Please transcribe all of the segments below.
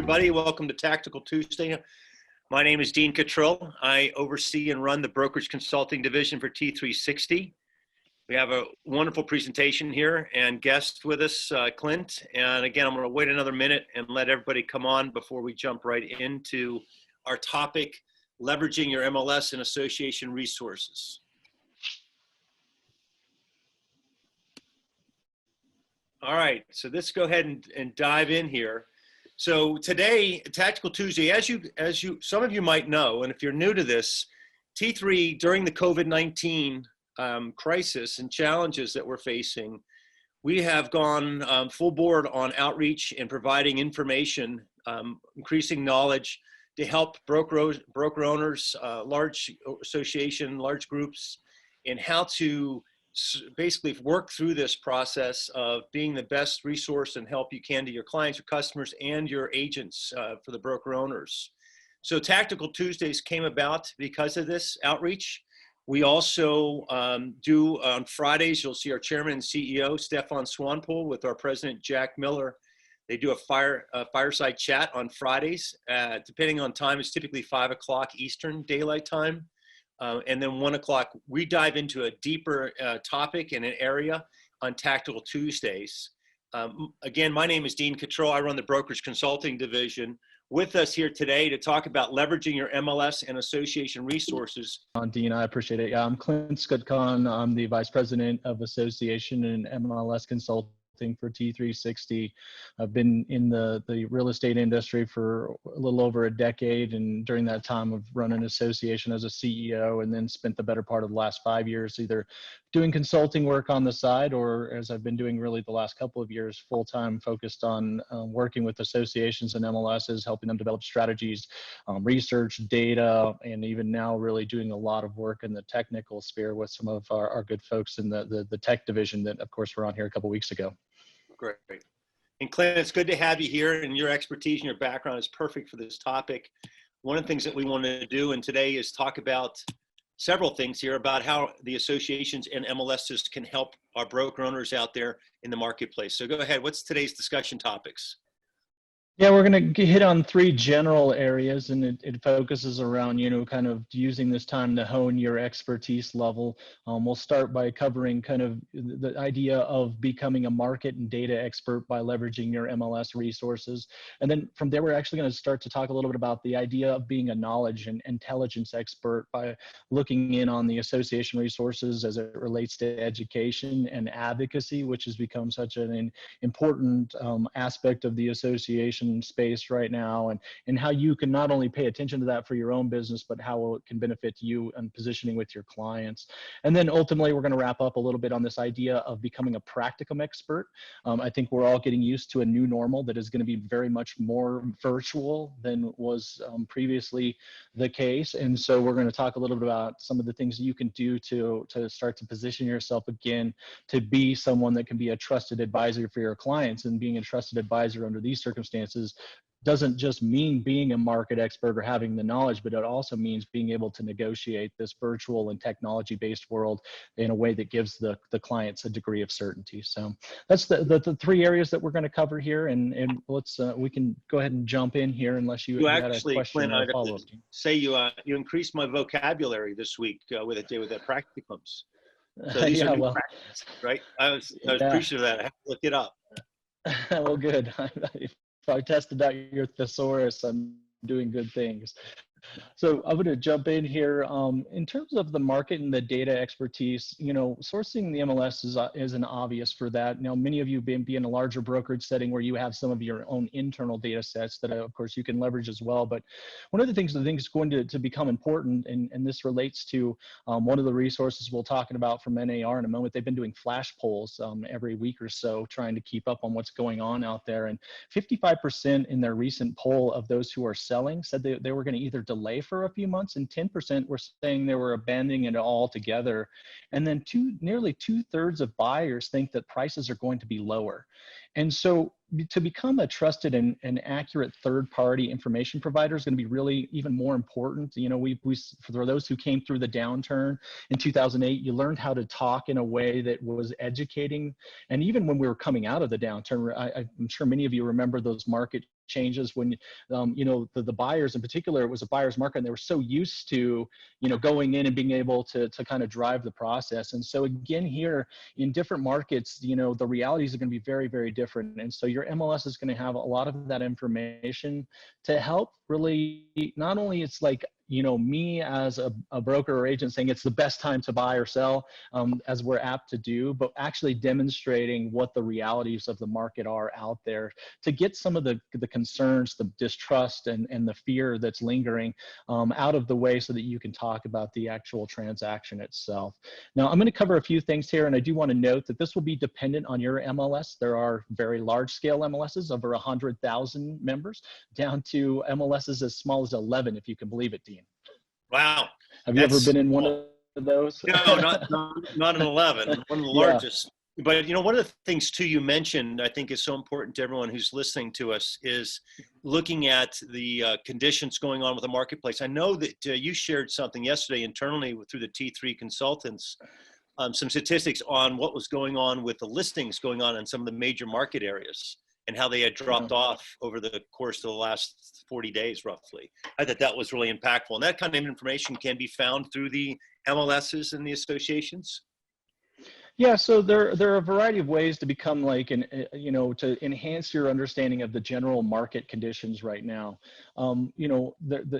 everybody. Welcome to Tactical Tuesday. My name is Dean Cottrill. I oversee and run the brokerage consulting division for T3 Sixty. We have a wonderful presentation here and guest with us, Clint. And again, I'm going to wait another minute and let everybody come on before we jump right into our topic, leveraging your MLS and Association resources. All right, so let's go ahead and dive in here. So today, Tactical Tuesday, as you, some of you might know, and if you're new to this, T3 during the COVID-19 crisis and challenges that we're facing, we have gone full board on outreach and providing information, increasing knowledge to help broker owners, large association, large groups, in how to basically work through this process of being the best resource and help you can to your clients, your customers, and your agents for the broker owners. So Tactical Tuesdays came about because of this outreach. We also do on Fridays, you'll see our chairman and CEO, Stefan Swanpool, with our president, Jack Miller. They do a fireside chat on Fridays. Depending on time, it's typically 5 o'clock Eastern Daylight Time. And then 1 o'clock, we dive into a deeper topic in an area on Tactical Tuesdays. Again, my name is Dean Cottrill. I run the brokerage consulting division. With us here today to talk about leveraging your MLS and Association resources. Dean, I appreciate it. Yeah, I'm Clint Skutchan. I'm the Vice President of Association and MLS Consulting for T3 Sixty. I've been in the real estate industry for a little over a decade, and during that time I've run an association as a CEO and then spent the better part of the last 5 years either doing consulting work on the side, or as I've been doing really the last couple of years, full-time focused on working with associations and MLSs, helping them develop strategies, research, data, and even now really doing a lot of work in the technical sphere with some of our good folks in the tech division that, of course, were on here a couple of weeks ago. Great. And Clint, it's good to have you here, and your expertise and your background is perfect for this topic. One of the things that we wanted to do and today is talk about several things here about how the associations and MLSs can help our broker owners out there in the marketplace. So go ahead. What's today's discussion topics? Yeah, we're going to hit on 3 general areas, and it focuses around, kind of using this time to hone your expertise level. We'll start by covering kind of the idea of becoming a market and data expert by leveraging your MLS resources. And then from there, we're actually going to start to talk a little bit about the idea of being a knowledge and intelligence expert by looking in on the association resources as it relates to education and advocacy, which has become such an important aspect of the association space right now, and how you can not only pay attention to that for your own business, but how it can benefit you and positioning with your clients. And then ultimately, we're going to wrap up a little bit on this idea of becoming a practicum expert. I think we're all getting used to a new normal that is going to be very much more virtual than was previously the case. And so we're going to talk a little bit about some of the things you can do to start to position yourself again to be someone that can be a trusted advisor for your clients. And being a trusted advisor under these circumstances doesn't just mean being a market expert or having the knowledge, but it also means being able to negotiate this virtual and technology-based world in a way that gives the clients a degree of certainty. So that's the 3 areas that we're going to cover here, and let's we can go ahead and jump in here unless you had a question or follow-up. Say you increased my vocabulary this week with that practicums. So these are new practices, right? I was appreciative of that. I have to look it up. Well, good. If I tested out your thesaurus, I'm doing good things. So I'm going to jump in here. In terms of the market and the data expertise, sourcing the MLS is an obvious for that. Now, many of you be in a larger brokerage setting where you have some of your own internal data sets that, of course, you can leverage as well. But one of the things I think is going to become important, and this relates to one of the resources we'll talk about from NAR in a moment. They've been doing flash polls every week or so, trying to keep up on what's going on out there. And 55% in their recent poll of those who are selling said they were going to either delay for a few months, and 10% were saying they were abandoning it altogether. And then nearly 2/3 of buyers think that prices are going to be lower. And so to become a trusted and accurate third-party information provider is going to be really even more important. You know, we for those who came through the downturn in 2008, you learned how to talk in a way that was educating. And even when we were coming out of the downturn, I'm sure many of you remember those market changes when you know, the buyers in particular, it was a buyer's market, and they were so used to, you know, going in and being able to kind of drive the process. And so again, here in different markets, you know, the realities are going to be very, very different. And so your MLS is going to have a lot of that information to help really, not only it's like, you know, me as a broker or agent saying it's the best time to buy or sell, as we're apt to do, but actually demonstrating what the realities of the market are out there to get some of the concerns, the distrust and the fear that's lingering out of the way so that you can talk about the actual transaction itself. Now, I'm going to cover a few things here, and I do want to note that this will be dependent on your MLS. There are very large scale MLSs, over 100,000 members, down to MLSs as small as 11, if you can believe it, Dean. Wow. Have you ever been in one of those? No, not an 11, one of the largest. But, you know, one of the things, too, you mentioned, I think is so important to everyone who's listening to us is looking at the conditions going on with the marketplace. I know that you shared something yesterday internally through the T3 consultants, some statistics on what was going on with the listings going on in some of the major market areas and how they had dropped off over the course of the last 40 days, roughly. I thought that was really impactful. And that kind of information can be found through the MLSs and the associations. Yeah, so there are a variety of ways to become like you know, to enhance your understanding of the general market conditions right now. You know,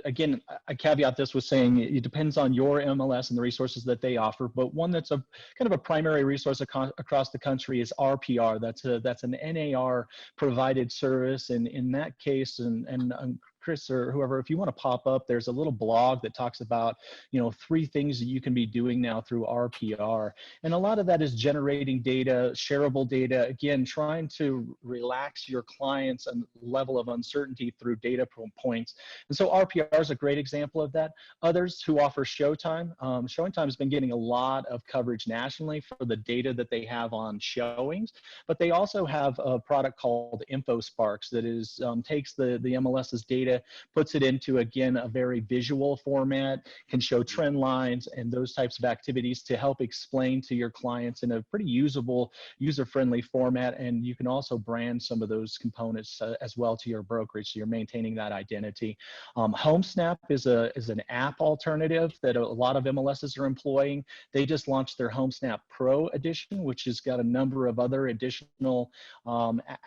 again, I caveat this with saying it depends on your MLS and the resources that they offer, but one that's a kind of a primary resource across the country is RPR. That's an NAR provided service, and in that case, and Chris or whoever, if you want to pop up, there's a little blog that talks about, you know, 3 things that you can be doing now through RPR. And a lot of that is generating data, shareable data, again, trying to relax your clients and level of uncertainty through data points. And so RPR is a great example of that. Others who offer Showtime, Showtime has been getting a lot of coverage nationally for the data that they have on showings, but they also have a product called InfoSparks that is takes the MLS's data, puts it into, again, a very visual format, can show trend lines and those types of activities to help explain to your clients in a pretty usable, user-friendly format. And you can also brand some of those components as well to your brokerage, so you're maintaining that identity. HomeSnap is an app alternative that a lot of MLSs are employing. They just launched their HomeSnap Pro edition, which has got a number of other additional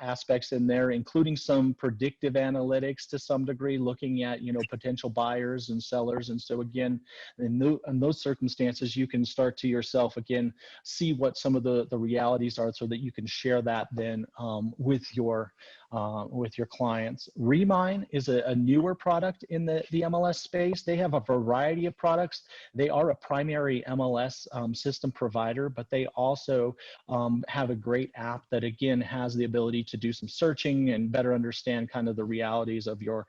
aspects in there, including some predictive analytics to some degree, looking at, you know, potential buyers and sellers. And so again, in those circumstances, you can start to yourself, again, see what some of the realities are so that you can share that then with your clients. Remine is a newer product in the MLS space. They have a variety of products. They are a primary MLS system provider, but they also have a great app that, again, has the ability to do some searching and better understand kind of the realities of your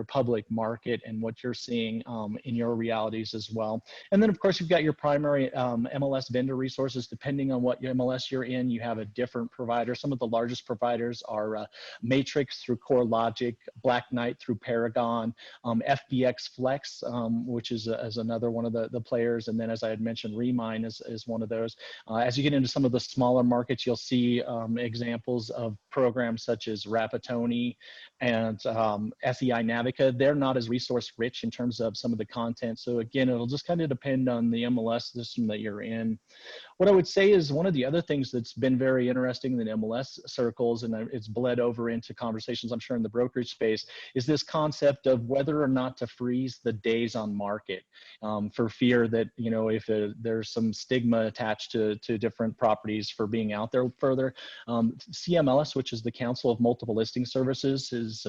public market and what you're seeing in your realities as well. And then, of course, you've got your primary MLS vendor resources. Depending on what your MLS you're in, you have a different provider. Some of the largest providers are Matrix through CoreLogic, Black Knight through Paragon, FBX Flex, which is another one of the players. And then, as I had mentioned, Remine is one of those. As you get into some of the smaller markets, you'll see examples of programs such as Rapatoni and SEI Navica. They're not as resource rich in terms of some of the content. So again, it'll just kind of depend on the MLS system that you're in. What I would say is one of the other things that's been very interesting in MLS circles, and it's bled over into conversations, I'm sure, in the brokerage space, is this concept of whether or not to freeze the days on market for fear that, you know, if there's some stigma attached to different properties for being out there further. CMLS, which is the Council of Multiple Listing Services, has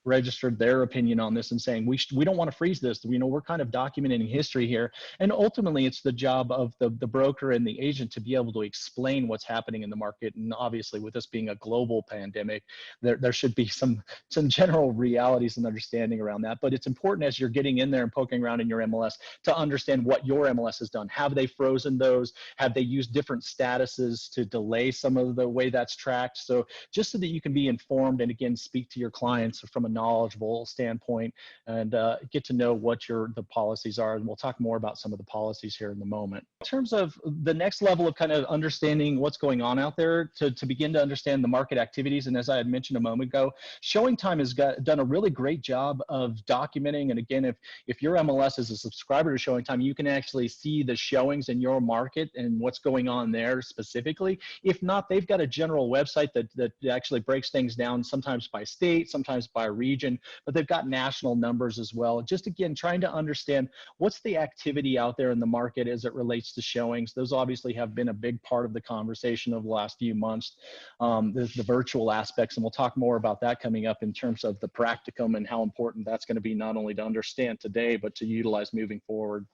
registered their opinion on this and saying we don't want to freeze this. You know, we're kind of documenting history here, and ultimately it's the job of the broker and the agent to be able to explain what's happening in the market. And obviously, with this being a global pandemic, pandemic, there should be some general realities and understanding around that. But it's important as you're getting in there and poking around in your MLS to understand what your MLS has done. Have they frozen those? Have they used different statuses to delay some of the way that's tracked? So just so that you can be informed and again, speak to your clients from a knowledgeable standpoint and get to know what the policies are. And we'll talk more about some of the policies here in a moment. In terms of the next level of kind of understanding what's going on out there to begin to understand the market activities. And as I had mentioned a moment ago, Showing Time has done a really great job of documenting. And again, if your MLS is a subscriber to Showing Time, you can actually see the showings in your market and what's going on there specifically. If not, they've got a general website that actually breaks things down, sometimes by state, sometimes by region, but they've got national numbers as well. Just again, trying to understand what's the activity out there in the market as it relates to showings. Those obviously have been a big part of the conversation of the last few months, the virtual aspects, and we'll talk more about that coming up in terms of the practicum and how important that's going to be not only to understand today, but to utilize moving forward.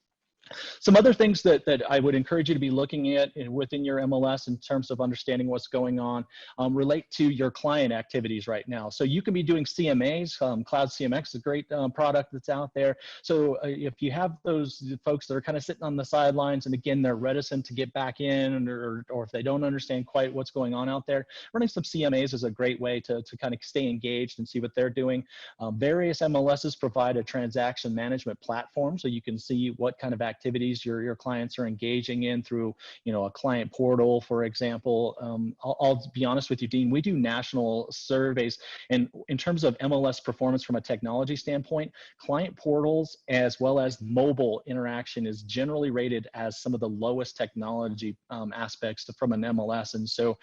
Some other things that I would encourage you to be looking at within your MLS in terms of understanding what's going on relate to your client activities right now. So you can be doing CMAs. Cloud CMX is a great product that's out there. So if you have those folks that are kind of sitting on the sidelines and again, they're reticent to get back in or if they don't understand quite what's going on out there, running some CMAs is a great way to kind of stay engaged and see what they're doing. Various MLSs provide a transaction management platform so you can see what kind of activities your clients are engaging in through, a client portal, for example. I'll be honest with you, Dean, we do national surveys, and in terms of MLS performance from a technology standpoint, client portals as well as mobile interaction is generally rated as some of the lowest technology aspects from an MLS. And so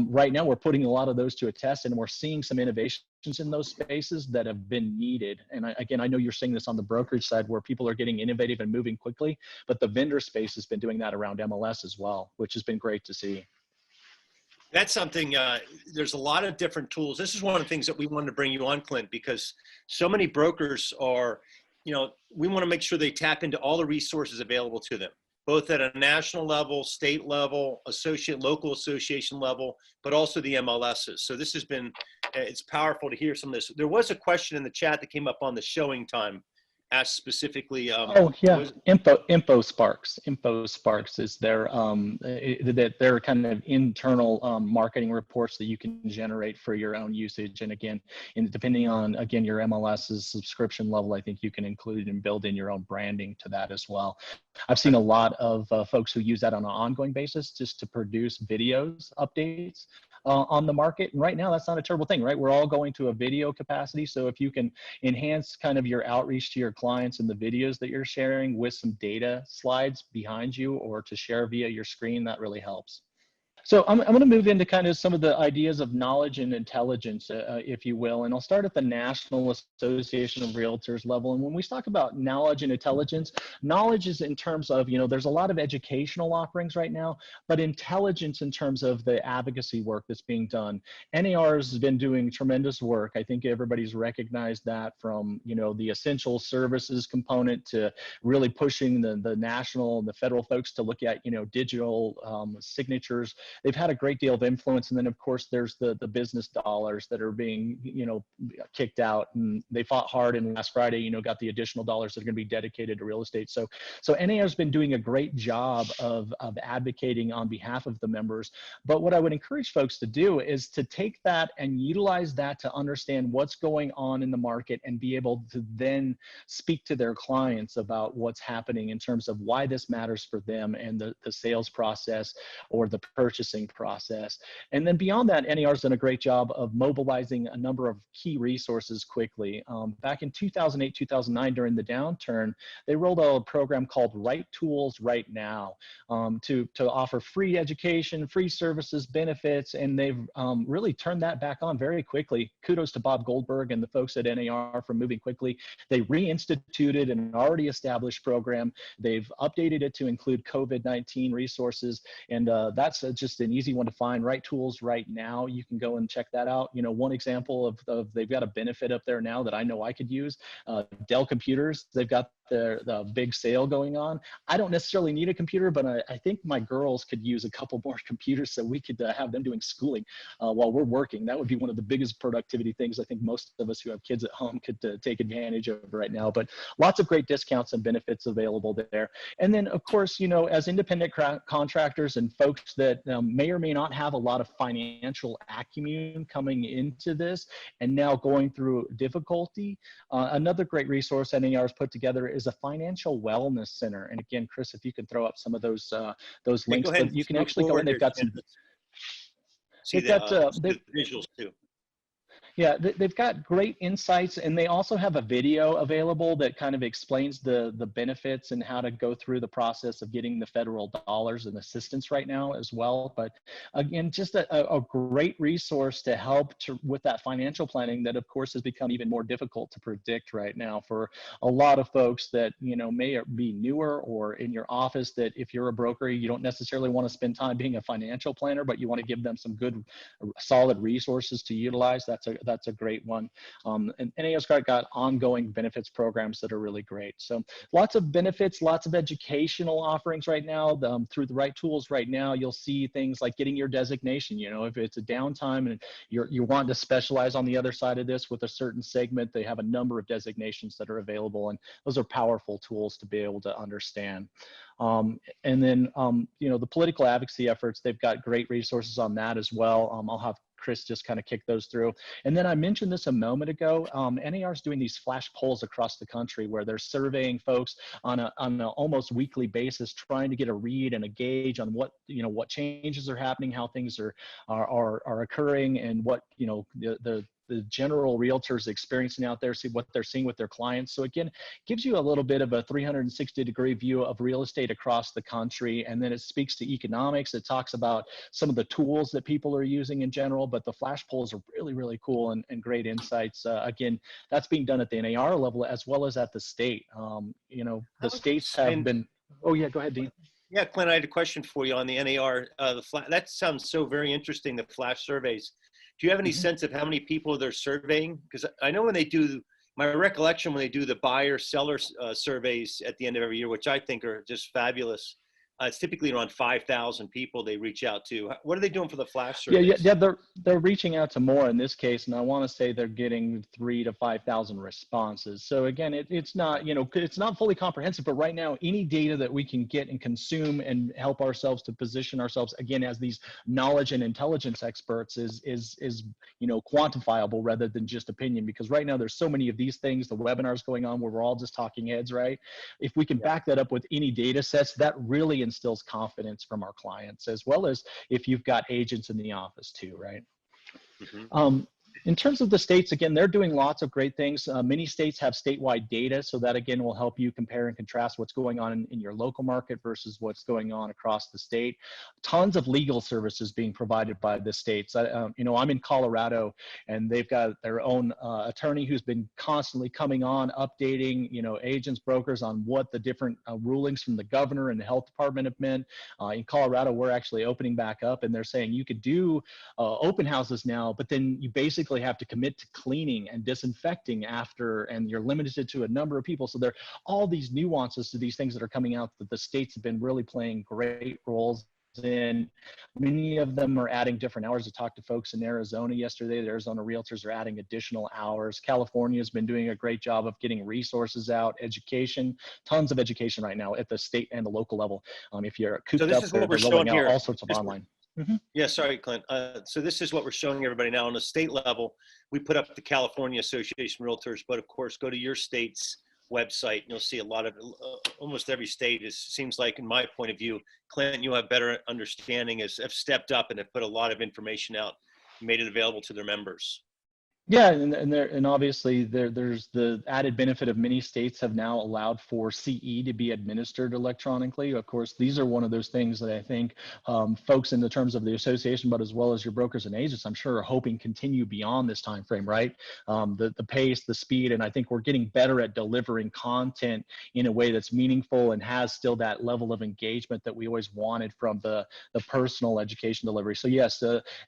right now we're putting a lot of those to a test, and we're seeing some innovation in those spaces that have been needed. And I know you're seeing this on the brokerage side where people are getting innovative and moving quickly, but the vendor space has been doing that around MLS as well, which has been great to see. That's something, there's a lot of different tools. This is one of the things that we wanted to bring you on, Clint, because so many brokers are, we want to make sure they tap into all the resources available to them, both at a national level, state level, local association level, but also the MLSs. So this has been, it's powerful to hear some of this. There was a question in the chat that came up on the Showing Time, asked specifically. Oh yeah, Info Sparks is their kind of internal marketing reports that you can generate for your own usage. And again, depending on your MLS's subscription level, I think you can include and build in your own branding to that as well. I've seen a lot of folks who use that on an ongoing basis just to produce videos updates on the market. And right now, that's not a terrible thing, right? We're all going to a video capacity. So if you can enhance kind of your outreach to your clients and the videos that you're sharing with some data slides behind you or to share via your screen, that really helps. So I'm going to move into kind of some of the ideas of knowledge and intelligence, if you will, and I'll start at the National Association of Realtors level. And when we talk about knowledge and intelligence, knowledge is in terms of, there's a lot of educational offerings right now, but intelligence in terms of the advocacy work that's being done. NAR has been doing tremendous work. I think everybody's recognized that from, the essential services component to really pushing the national and the federal folks to look at, digital signatures. They've had a great deal of influence. And then of course there's the business dollars that are being, kicked out, and they fought hard. And last Friday, got the additional dollars that are going to be dedicated to real estate. So NAR has been doing a great job of advocating on behalf of the members. But what I would encourage folks to do is to take that and utilize that to understand what's going on in the market and be able to then speak to their clients about what's happening in terms of why this matters for them and the sales process or the purchasing process. And then beyond that, NAR's done a great job of mobilizing a number of key resources quickly. Back in 2008, 2009, during the downturn, they rolled out a program called Right Tools Right Now to offer free education, free services, benefits, and they've really turned that back on very quickly. Kudos to Bob Goldberg and the folks at NAR for moving quickly. They reinstituted an already established program. They've updated it to include COVID-19 resources, and that's just an easy one to find. Right Tools Right Now. You can go and check that out. One example of they've got a benefit up there now that I know I could use. Dell computers, they've got the big sale going on. I don't necessarily need a computer, but I think my girls could use a couple more computers so we could have them doing schooling while we're working. That would be one of the biggest productivity things I think most of us who have kids at home could take advantage of right now. But lots of great discounts and benefits available there. And then, of course, as independent contractors and folks that may or may not have a lot of financial acumen coming into this and now going through difficulty, another great resource NAR has put together is a financial wellness center. And again, Chris, if you could throw up some of those links, but you can actually go in. They've got some. See the visuals too. Yeah, they've got great insights, and they also have a video available that kind of explains the benefits and how to go through the process of getting the federal dollars and assistance right now as well. But again, just a great resource to help with that financial planning that, of course, has become even more difficult to predict right now for a lot of folks that, may be newer or in your office, that if you're a broker, you don't necessarily want to spend time being a financial planner, but you want to give them some good, solid resources to utilize. That's a great one. And NAR's got ongoing benefits programs that are really great. So lots of benefits, lots of educational offerings right now. Through the right tools right now, you'll see things like getting your designation. If it's a downtime and you want to specialize on the other side of this with a certain segment, they have a number of designations that are available, and those are powerful tools to be able to understand. And then, the political advocacy efforts, they've got great resources on that as well. I'll have Chris just kind of kick those through. And then I mentioned this a moment ago, NAR is doing these flash polls across the country where they're surveying folks on an almost weekly basis, trying to get a read and a gauge on what changes are happening, how things are occurring, and what the general realtors experiencing out there, see what they're seeing with their clients. So again, gives you a little bit of a 360-degree view of real estate across the country. And then it speaks to economics. It talks about some of the tools that people are using in general, but the flash polls are really, really cool and great insights. Again, that's being done at the NAR level as well as at the state. The states have been, oh yeah, go ahead, Dean. Yeah, Clint, I had a question for you on the NAR. That sounds so very interesting, the flash surveys. Do you have any sense of how many people they're surveying? Because I know when they do, my recollection when they do the buyer-seller surveys at the end of every year, which I think are just fabulous, it's typically around 5,000 people they reach out to. What are they doing for the flash surveys? Yeah, they're reaching out to more in this case, and I want to say they're getting 3,000 to 5,000 responses. So again, it's not it's not fully comprehensive, but right now any data that we can get and consume and help ourselves to position ourselves again as these knowledge and intelligence experts is quantifiable rather than just opinion. Because right now there's so many of these things, the webinars going on where we're all just talking heads, right? If we can back that up with any data sets, that really instills confidence from our clients, as well as if you've got agents in the office too, right? In terms of the states, again, they're doing lots of great things. Many states have statewide data, so that again will help you compare and contrast what's going on in your local market versus what's going on across the state. Tons of legal services being provided by the states. I'm in Colorado, and they've got their own attorney who's been constantly coming on, updating, agents, brokers on what the different rulings from the governor and the health department have meant. In Colorado, we're actually opening back up, and they're saying you could do open houses now, but then you basically have to commit to cleaning and disinfecting after, and you're limited to a number of people. So there are all these nuances to these things that are coming out that the states have been really playing great roles in. Many of them are adding different hours. I talked to folks in Arizona yesterday. The Arizona realtors are adding additional hours. California has been doing a great job of getting resources out, education, tons of education right now at the state and the local level. If you're cooped up there, they're rolling out all sorts of online. Yeah, sorry, Clint. So this is what we're showing everybody now. On the state level, we put up the California Association of Realtors, but of course, go to your state's website and you'll see a lot of, almost every state seems like, in my point of view, Clint, you have better understanding, have stepped up and have put a lot of information out, made it available to their members. Yeah, and obviously there's the added benefit of many states have now allowed for CE to be administered electronically. Of course, these are one of those things that I think folks in the terms of the association, but as well as your brokers and agents, I'm sure are hoping continue beyond this time frame, right? The pace, the speed, and I think we're getting better at delivering content in a way that's meaningful and has still that level of engagement that we always wanted from the personal education delivery. So yes,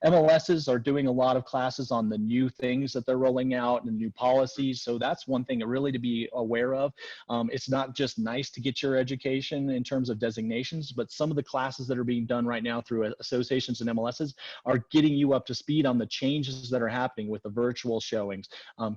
MLSs are doing a lot of classes on the new things things that they're rolling out and new policies. So that's one thing really to be aware of. It's not just nice to get your education in terms of designations, but some of the classes that are being done right now through associations and MLSs are getting you up to speed on the changes that are happening with the virtual showings,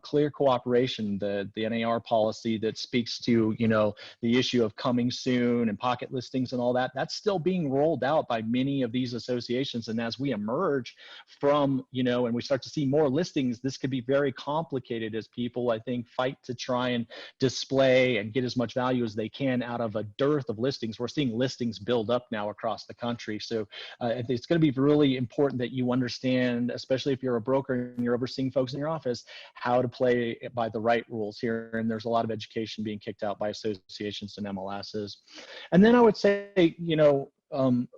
clear cooperation, the NAR policy that speaks to, you know, the issue of coming soon and pocket listings and all that. That's still being rolled out by many of these associations. And as we emerge from, you know, and we start to see more listings, this could be very complicated as people, I think, fight to try and display and get as much value as they can out of a dearth of listings. We're seeing listings build up now across the country. So I think it's going to be really important that you understand, especially if you're a broker and you're overseeing folks in your office, how to play by the right rules here. And there's a lot of education being kicked out by associations and MLSs. And then I would say, you know,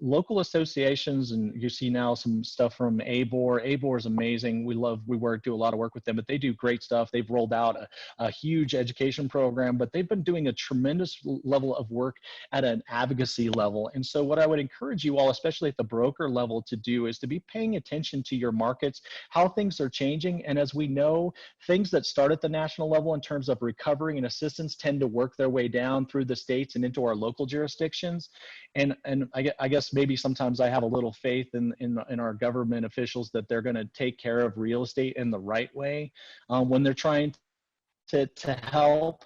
local associations, and you see now some stuff from ABOR. ABOR is amazing. We do a lot of work with them, but they do great stuff. They've rolled out a huge education program, but they've been doing a tremendous level of work at an advocacy level. And so what I would encourage you all, especially at the broker level, to do is to be paying attention to your markets, how things are changing. And as we know, things that start at the national level in terms of recovery and assistance tend to work their way down through the states and into our local jurisdictions. And I guess maybe sometimes I have a little faith in our government officials that they're going to take care of real estate in the right way when they're trying to help.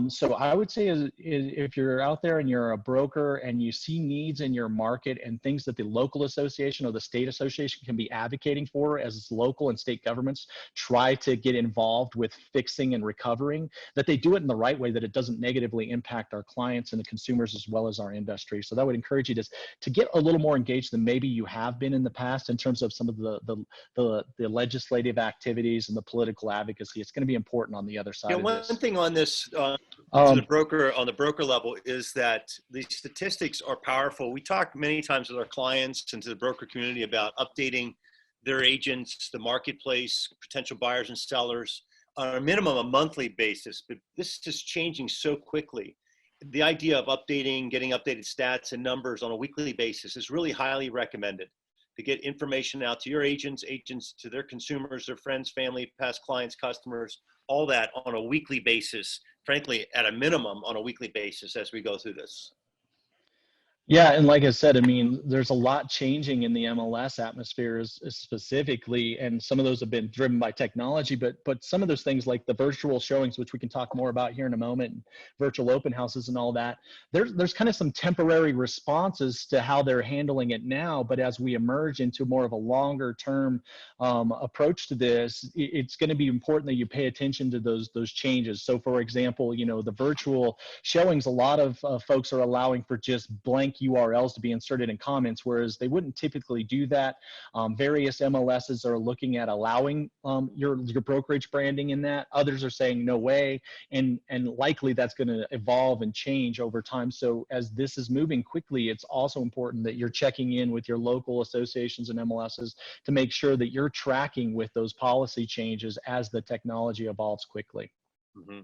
So I would say if you're out there and you're a broker and you see needs in your market and things that the local association or the state association can be advocating for as local and state governments try to get involved with fixing and recovering, that they do it in the right way, that it doesn't negatively impact our clients and the consumers as well as our industry. So that would encourage you to get a little more engaged than maybe you have been in the past in terms of some of the legislative activities and the political advocacy. It's going to be important on the other side of this. One thing on this, to the broker, on the broker level, is that the statistics are powerful. We talk many times with our clients and to the broker community about updating their agents, the marketplace, potential buyers and sellers on a minimum a monthly basis, but this is changing so quickly. The idea of updating, getting updated stats and numbers on a weekly basis is really highly recommended to get information out to your agents to their consumers, their friends, family, past clients, customers, all that on a weekly basis, frankly, at a minimum on a weekly basis as we go through this. Yeah, and like I said, I mean, there's a lot changing in the MLS atmosphere specifically, and some of those have been driven by technology, but some of those things like the virtual showings, which we can talk more about here in a moment, virtual open houses and all that, there's kind of some temporary responses to how they're handling it now, but as we emerge into more of a longer term approach to this, it's going to be important that you pay attention to those changes. So for example, you know, the virtual showings, a lot of folks are allowing for just blank URLs to be inserted in comments, whereas they wouldn't typically do that. Various MLSs are looking at allowing your brokerage branding in that. Others are saying no way, and likely that's going to evolve and change over time. So as this is moving quickly, it's also important that you're checking in with your local associations and MLSs to make sure that you're tracking with those policy changes as the technology evolves quickly. Mm-hmm.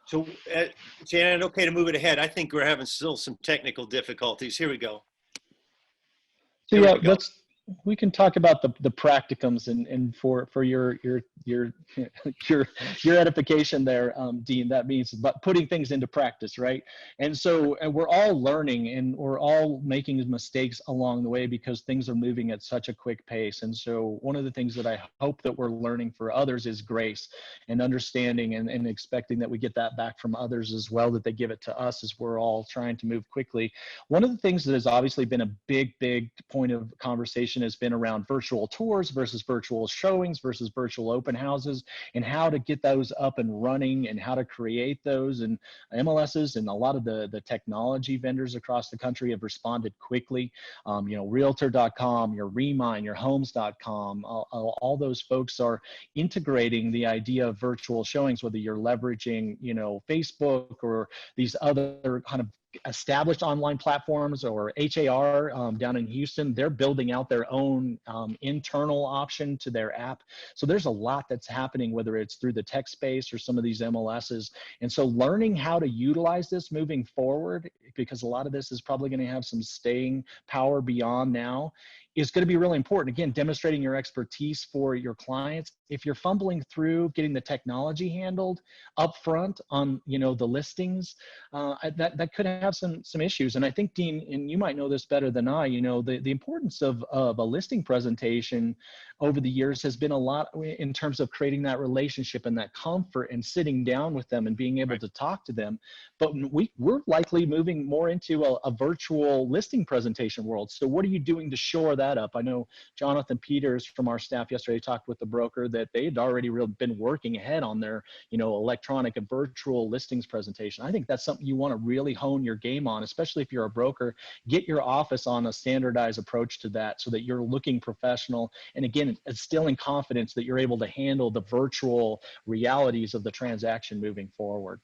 So, Janet, okay to move it ahead. I think we're having still some technical difficulties. Here we go. So yeah, we can talk about the practicums and for your edification there, Dean. That means about putting things into practice, right? And so we're all learning and we're all making mistakes along the way because things are moving at such a quick pace. And so one of the things that I hope that we're learning for others is grace and understanding and expecting that we get that back from others as well, that they give it to us as we're all trying to move quickly. One of the things that has obviously been a big point of conversation has been around virtual tours versus virtual showings versus virtual open houses, and how to get those up and running and how to create those. And MLSs and a lot of the technology vendors across the country have responded quickly. You know, Realtor.com, your Remine, your Homes.com, all those folks are integrating the idea of virtual showings, whether you're leveraging, you know, Facebook or these other kind of established online platforms or HAR down in Houston. They're building out their own internal option to their app. So there's a lot that's happening, whether it's through the tech space or some of these MLSs. And so learning how to utilize this moving forward, because a lot of this is probably going to have some staying power beyond now, is going to be really important. Again, demonstrating your expertise for your clients. If you're fumbling through getting the technology handled up front on, you know, the listings, that could have some issues. And I think, Dean, and you might know this better than I, you know, the importance of a listing presentation over the years has been a lot in terms of creating that relationship and that comfort and sitting down with them and being able to talk to them. But we're likely moving more into a virtual listing presentation world. So what are you doing to shore that up? I know Jonathan Peters from our staff yesterday talked with the broker that they had already been working ahead on their, you know, electronic and virtual listings presentation. I think that's something you want to really hone your game on, especially if you're a broker. Get your office on a standardized approach to that so that you're looking professional. And again, instilling confidence that you're able to handle the virtual realities of the transaction moving forward.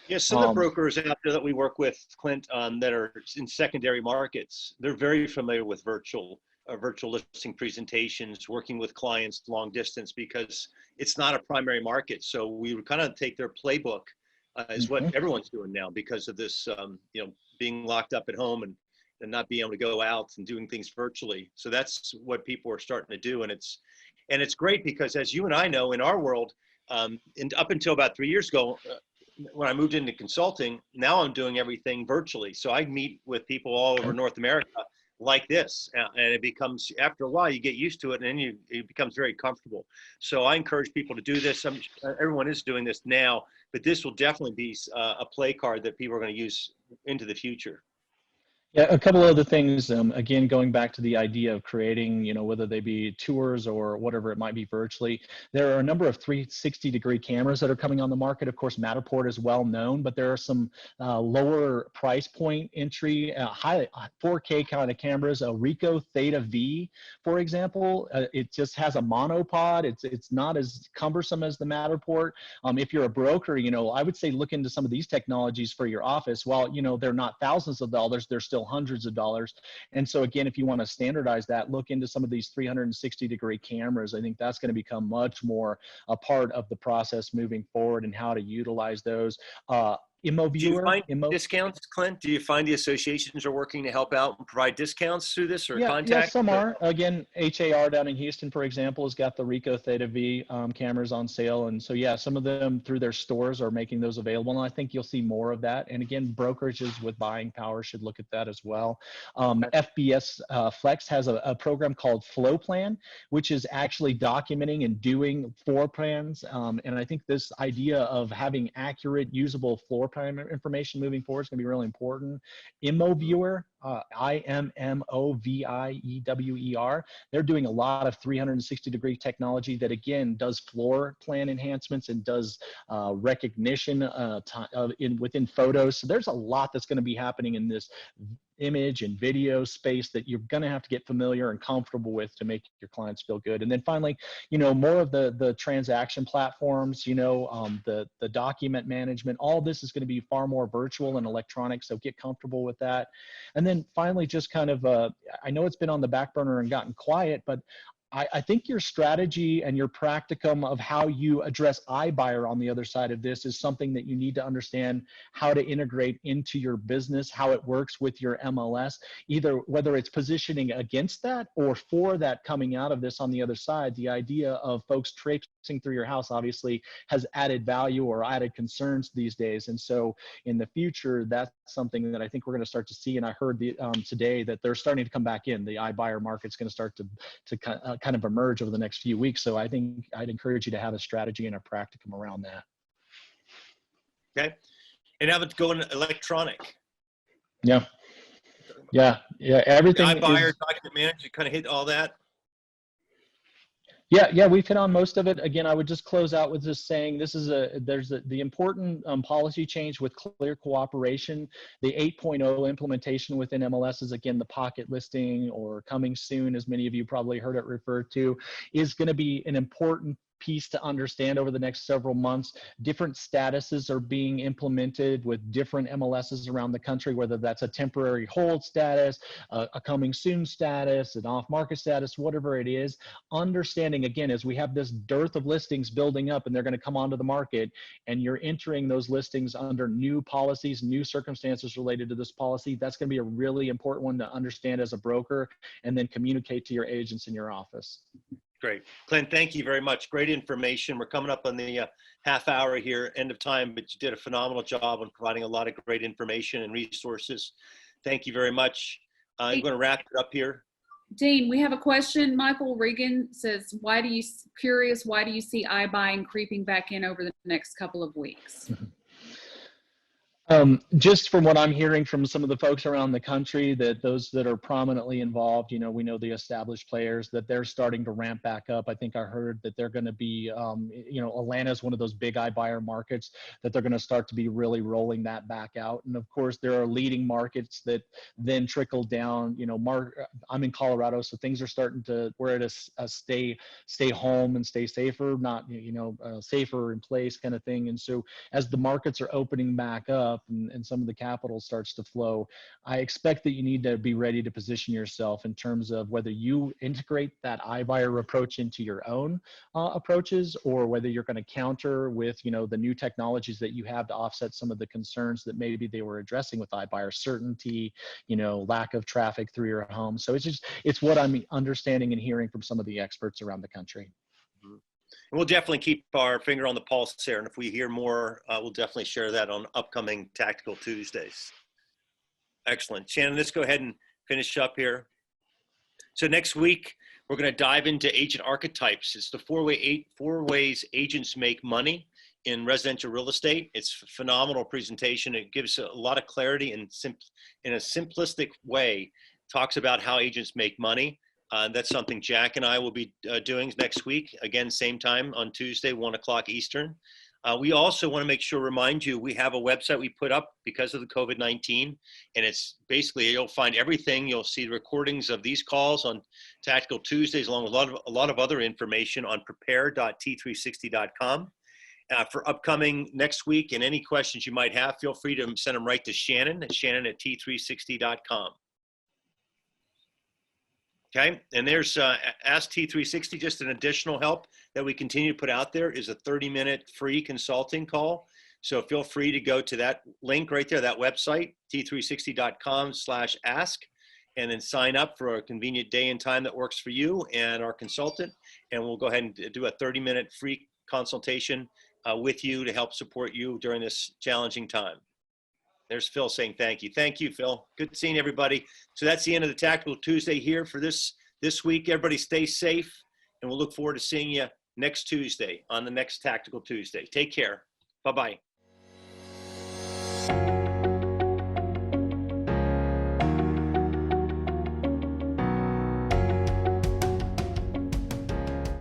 Yes, some of the brokers out there that we work with, Clint, that are in secondary markets, they're very familiar with virtual listing presentations, working with clients long distance, because it's not a primary market. So we would kind of take their playbook is what everyone's doing now because of this, you know, being locked up at home and not being able to go out and doing things virtually. So that's what people are starting to do. And it's great because, as you and I know, in our world, and up until about 3 years ago, when I moved into consulting, now I'm doing everything virtually. So I meet with people all over North America like this, and it becomes, after a while, you get used to it, and then it becomes very comfortable. So I encourage people to do this. Everyone is doing this now, but this will definitely be a play card that people are going to use into the future. Yeah, a couple other things. Again, going back to the idea of creating, you know, whether they be tours or whatever it might be virtually, there are a number of 360-degree cameras that are coming on the market. Of course, Matterport is well known, but there are some lower price point entry, high 4K kind of cameras. A Ricoh Theta V, for example, it just has a monopod. It's not as cumbersome as the Matterport. If you're a broker, you know, I would say look into some of these technologies for your office. While, you know, they're not thousands of dollars, they're still hundreds of dollars. And so again, if you want to standardize that, look into some of these 360-degree cameras. I think that's going to become much more a part of the process moving forward and how to utilize those. IMMO Viewer. Do you find discounts, Clint? Do you find the associations are working to help out and provide discounts through this, or contact? Yeah, some are. Again, HAR down in Houston, for example, has got the Ricoh Theta V cameras on sale. And so, yeah, some of them through their stores are making those available. And I think you'll see more of that. And again, brokerages with buying power should look at that as well. FBS Flex has a program called Flow Plan, which is actually documenting and doing floor plans. And I think this idea of having accurate, usable floor plan information moving forward is going to be really important. IMMO Viewer, IMMOVIEWER, they're doing a lot of 360-degree technology that, again, does floor plan enhancements and does recognition within photos. So there's a lot that's going to be happening in this image and video space that you're going to have to get familiar and comfortable with to make your clients feel good. And then finally, you know, more of the transaction platforms, you know, the document management, all this is going to be far more virtual and electronic. So get comfortable with that. And then finally, just kind of, I know it's been on the back burner and gotten quiet, but I think your strategy and your practicum of how you address iBuyer on the other side of this is something that you need to understand how to integrate into your business, how it works with your MLS, either whether it's positioning against that or for that coming out of this on the other side. The idea of folks traipsing through your house obviously has added value or added concerns these days. And so in the future, that's something that I think we're going to start to see. And I heard today that they're starting to come back in. The iBuyer market's going to start to kind of emerge over the next few weeks. So I think I'd encourage you to have a strategy and a practicum around that. Okay. And have it going electronic. Yeah. Everything. iBuyer, document management, kind of hit all that. Yeah, we've hit on most of it. Again, I would just close out with just saying there's the important policy change with clear cooperation. The 8.0 implementation within MLS is, again, the pocket listing, or coming soon, as many of you probably heard it referred to, is going to be an important piece to understand over the next several months. Different statuses are being implemented with different MLSs around the country, whether that's a temporary hold status, a coming soon status, an off-market status, whatever it is. Understanding, again, as we have this dearth of listings building up and they're going to come onto the market, and you're entering those listings under new policies, new circumstances related to this policy, that's going to be a really important one to understand as a broker, and then communicate to your agents in your office. Great. Clint, thank you very much. Great information. We're coming up on the half hour here, end of time, but you did a phenomenal job on providing a lot of great information and resources. Thank you very much. I'm going to wrap it up here. Dean, we have a question. Michael Regan says, why do you see iBuying creeping back in over the next couple of weeks? Just from what I'm hearing from some of the folks around the country, that those that are prominently involved, you know, we know the established players, that they're starting to ramp back up. I think I heard that they're going to be, you know, Atlanta is one of those big iBuyer markets, that they're going to start to be really rolling that back out. And of course, there are leading markets that then trickle down. You know, I'm in Colorado, so things are starting to, we're at a stay home and stay safer, not, you know, safer in place kind of thing. And so as the markets are opening back up, and some of the capital starts to flow, I expect that you need to be ready to position yourself in terms of whether you integrate that iBuyer approach into your own approaches, or whether you're going to counter with, you know, the new technologies that you have to offset some of the concerns that maybe they were addressing with iBuyer, certainty, you know, lack of traffic through your home. So it's what I'm understanding and hearing from some of the experts around the country. And we'll definitely keep our finger on the pulse there. And if we hear more, we'll definitely share that on upcoming Tactical Tuesdays. Excellent. Shannon, let's go ahead and finish up here. So next week, we're going to dive into agent archetypes. It's the four ways agents make money in residential real estate. It's a phenomenal presentation. It gives a lot of clarity and in a simplistic way, talks about how agents make money. That's something Jack and I will be doing next week. Again, same time on Tuesday, 1 o'clock Eastern. We also want to remind you, we have a website we put up because of the COVID-19, and it's basically, you'll find everything. You'll see recordings of these calls on Tactical Tuesdays, along with a lot of other information on prepare.t360.com. For upcoming next week, and any questions you might have, feel free to send them right to Shannon at t360.com. Okay, and there's Ask T360, just an additional help that we continue to put out there is a 30-minute free consulting call. So feel free to go to that link right there, that website, t360.com/ask, and then sign up for a convenient day and time that works for you and our consultant. And we'll go ahead and do a 30-minute free consultation with you to help support you during this challenging time. There's Phil saying thank you. Thank you, Phil. Good seeing everybody. So that's the end of the Tactical Tuesday here for this week. Everybody stay safe, and we'll look forward to seeing you next Tuesday on the next Tactical Tuesday. Take care. Bye-bye.